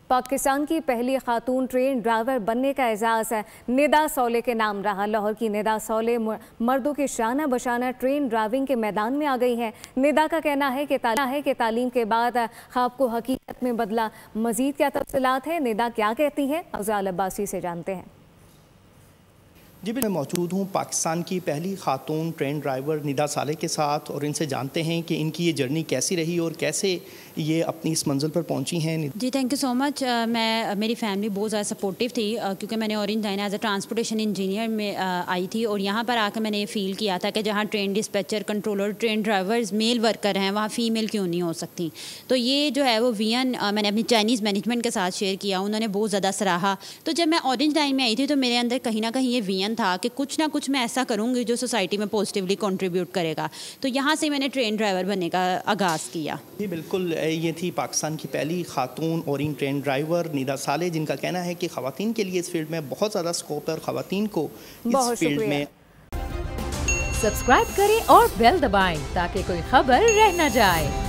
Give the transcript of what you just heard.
पाकिस्तान की पहली खातून train driver बनने का एजाज़ है निदा सौले के नाम रहा। लाहौर की निदा सौले मर्दों के शाना बशाना ट्रेन ड्राइविंग के मैदान में आ गई हैं। निदा का कहना है कि तालीम के बाद ख्वाब को हकीकत में बदला। मजीद क्या तफसीलात है, निदा क्या कहती है, अफजाल अब्बासी से जानते हैं। जी मैं मौजूद हूँ पाकिस्तान की पहली खातून ट्रेन ड्राइवर निदा साले के साथ और इनसे जानते हैं कि इनकी ये जर्नी कैसी रही और कैसे ये अपनी इस मंजिल पर पहुँची हैं। जी थैंक यू सो मच। मेरी फैमिली बहुत ज़्यादा सपोर्टिव थी क्योंकि मैंने orange line as a transportation engineer में आई थी और यहाँ पर आकर मैंने ये फील किया था कि जहाँ train dispatcher, controller, train drivers male worker हैं वहाँ फ़ीमेल क्यों नहीं हो सकती। तो ये जो है वो विजन मैंने अपनी चाइनीज़ मैनेजमेंट के साथ शेयर किया, उन्होंने बहुत ज़्यादा सराहा। तो जब मैं ऑरेंज लाइन में आई थी तो मेरे अंदर कहीं ना कहीं ये विजन था कि कुछ ना कुछ मैं ऐसा करूँगी जो सोसाइटी में पॉजिटिवली कंट्रीब्यूट करेगा। तो यहाँ से मैंने ट्रेन ड्राइवर बनने का आगाज़ किया। जी बिल्कुल, ये थी पाकिस्तान की पहली खातून ऑरेंज ट्रेन ड्राइवर निदा साले, जिनका कहना है कि ख़वातीन के लिए इस फील्ड में बहुत ज़्यादा स्कोप है और ख़वातीन को इस फील्ड में। सब्सक्राइब करें और बेल दबाएं ताकि कोई खबर रह न जाए।